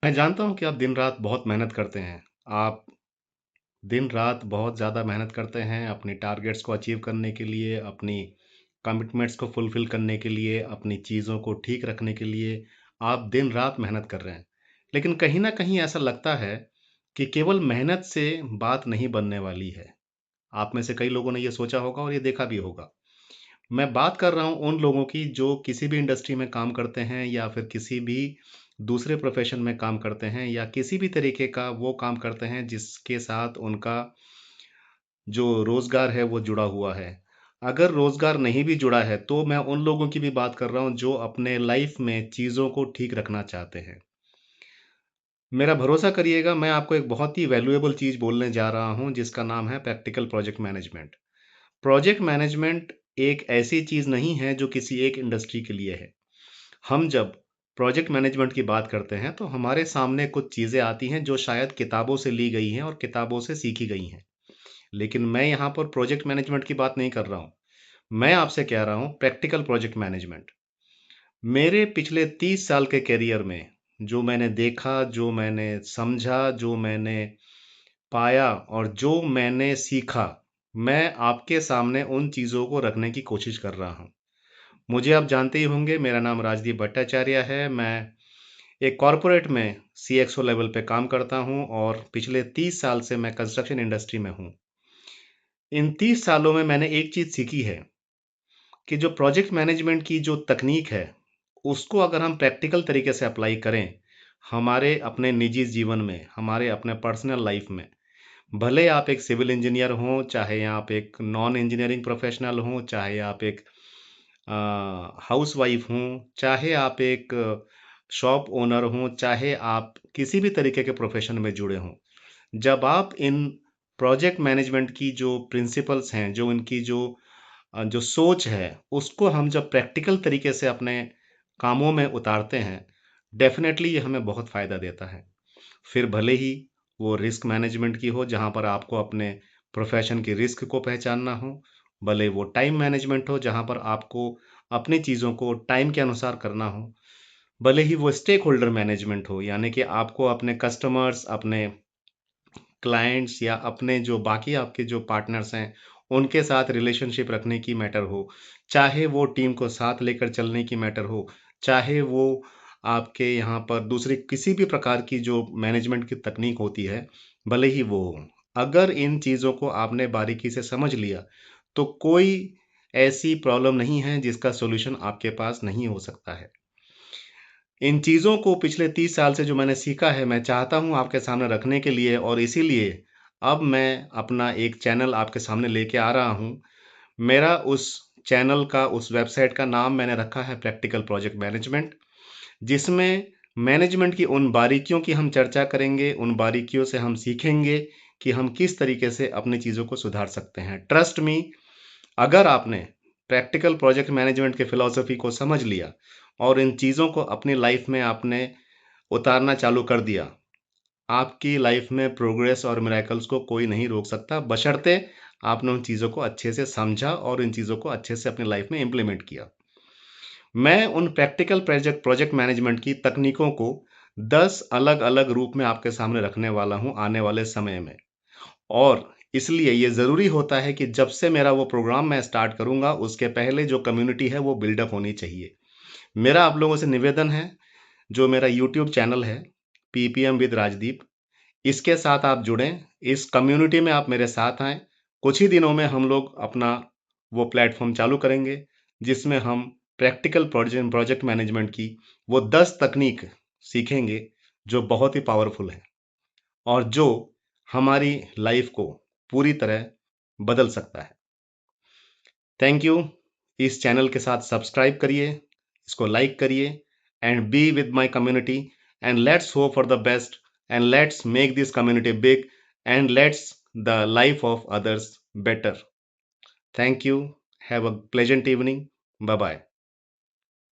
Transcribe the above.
मैं जानता हूँ कि आप दिन-रात बहुत मेहनत करते हैं। आप दिन-रात बहुत ज़्यादा मेहनत करते हैं अपनी टारगेट्स को अचीव करने के लिए, अपनी कमिटमेंट्स को फुलफ़िल करने के लिए, अपनी चीज़ों को ठीक रखने के लिए, आप दिन-रात मेहनत कर रहे हैं। लेकिन कहीं न कहीं ऐसा लगता है कि केवल मेहनत से बात नहीं बनने वाली है। आप में से कई लोगों ने ये सोचा होगा और ये देखा भी होगा। मैं बात कर रहा हूँ उन लोगों की जो किसी भी इंडस्ट्री में काम करते हैं या फिर किसी भी दूसरे प्रोफ़ेशन में काम करते हैं या किसी भी तरीके का वो काम करते हैं जिसके साथ उनका जो रोज़गार है वो जुड़ा हुआ है। अगर रोज़गार नहीं भी जुड़ा है तो मैं उन लोगों की भी बात कर रहा हूँ जो अपने लाइफ़ में चीज़ों को ठीक रखना चाहते हैं। मेरा भरोसा करिएगा, मैं आपको एक बहुत ही वैल्यूएबल चीज़ बोलने जा रहा हूँ जिसका नाम है practical project management. Project management एक ऐसी चीज़ नहीं है जो किसी एक इंडस्ट्री के लिए है। हम जब प्रोजेक्ट मैनेजमेंट की बात करते हैं तो हमारे सामने कुछ चीज़ें आती हैं जो शायद किताबों से ली गई हैं और किताबों से सीखी गई हैं। लेकिन मैं यहाँ पर प्रोजेक्ट मैनेजमेंट की बात नहीं कर रहा हूँ। मैं आपसे कह रहा हूँ प्रैक्टिकल प्रोजेक्ट मैनेजमेंट। मेरे पिछले 30 साल के करियर में जो मैंने देखा, जो मैंने समझा, जो मैंने पाया और जो मैंने सीखा, मैं आपके सामने उन चीज़ों को रखने की कोशिश कर रहा हूँ। मुझे आप जानते ही होंगे, मेरा नाम राजदीप भट्टाचार्य है। मैं एक कॉर्पोरेट में सीएक्सओ लेवल पे काम करता हूँ और पिछले 30 साल से मैं कंस्ट्रक्शन इंडस्ट्री में हूँ। इन 30 सालों में मैंने एक चीज़ सीखी है कि जो प्रोजेक्ट मैनेजमेंट की जो तकनीक है, उसको अगर हम प्रैक्टिकल तरीके से अप्लाई करें, हमारे अपने निजी जीवन में, हमारे अपने पर्सनल लाइफ में, भले आप एक सिविल इंजीनियर हों, चाहे आप एक नॉन इंजीनियरिंग प्रोफेशनल हों, चाहे आप एक हाउसवाइफ हों, चाहे आप एक शॉप ओनर हों, चाहे आप किसी भी तरीके के प्रोफेशन में जुड़े हों। जब आप इन प्रोजेक्ट मैनेजमेंट की जो प्रिंसिपल्स हैं, जो इनकी जो सोच है, उसको हम जब प्रैक्टिकल तरीके से अपने कामों में उतारते हैं, डेफ़िनेटली ये हमें बहुत फ़ायदा देता है। फिर भले ही वो रिस्क मैनेजमेंट की हो, जहाँ पर आपको अपने प्रोफ़ेशन की रिस्क को पहचानना हो, भले वो टाइम मैनेजमेंट हो, जहाँ पर आपको अपनी चीज़ों को टाइम के अनुसार करना हो, भले ही वो स्टेक होल्डर मैनेजमेंट हो, यानी कि आपको अपने कस्टमर्स, अपने क्लाइंट्स या अपने जो बाकी आपके जो पार्टनर्स हैं, उनके साथ रिलेशनशिप रखने की मैटर हो, चाहे वो टीम को साथ लेकर चलने की मैटर हो, चाहे वो आपके यहाँ पर दूसरी किसी भी प्रकार की जो मैनेजमेंट की तकनीक होती है, भले ही वो हो। अगर इन चीज़ों को आपने बारीकी से समझ लिया, तो कोई ऐसी प्रॉब्लम नहीं है जिसका सॉल्यूशन आपके पास नहीं हो सकता है। इन चीज़ों को पिछले 30 साल से जो मैंने सीखा है, मैं चाहता हूँ आपके सामने रखने के लिए और इसीलिए अब मैं अपना एक चैनल आपके सामने लेके आ रहा हूँ। मेरा उस चैनल का, उस वेबसाइट का नाम मैंने रखा है प्रैक्टिकल प्रोजेक्ट मैनेजमेंट, जिसमें मैनेजमेंट की उन बारीकियों की हम चर्चा करेंगे, उन बारीकियों से हम सीखेंगे कि हम किस तरीके से अपनी चीज़ों को सुधार सकते हैं। ट्रस्ट मी, अगर आपने प्रैक्टिकल प्रोजेक्ट मैनेजमेंट की फ़िलॉसफ़ी को समझ लिया और इन चीज़ों को अपनी लाइफ़ में आपने उतारना चालू कर दिया, आपकी लाइफ़ में प्रोग्रेस और मिरेकल्स को कोई नहीं रोक सकता, बशर्ते आपने उन चीज़ों को अच्छे से समझा और इन चीज़ों को अच्छे से अपनी लाइफ़ में इम्प्लीमेंट किया। मैं उन प्रैक्टिकल प्रोजेक्ट प्रोजेक्ट मैनेजमेंट की तकनीकों को 10 अलग-अलग रूप में आपके सामने रखने वाला हूँ आने वाले समय में। और इसलिए ये ज़रूरी होता है कि जब से मेरा वो प्रोग्राम मैं स्टार्ट करूँगा, उसके पहले जो कम्युनिटी है वो बिल्डअप होनी चाहिए। मेरा आप लोगों से निवेदन है, जो मेरा यूट्यूब चैनल है, पीपीएम विद राजदीप, इसके साथ आप जुड़ें, इस कम्युनिटी में आप मेरे साथ आएँ। कुछ ही दिनों में हम लोग अपना वो प्लेटफ़ॉर्म चालू करेंगे, जिसमें हम प्रैक्टिकल प्रोजेक्ट मैनेजमेंट की वो 10 तकनीक सीखेंगे, जो बहुत ही पावरफुल है और जो हमारी लाइफ़ को पूरी तरह बदल सकता है। Thank you. इस चैनल के साथ सब्सक्राइब करिए, इसको लाइक करिए and be with my community and let's hope for the best and let's make this community big and let's the life of others better. Thank you. Have a pleasant evening. Bye bye.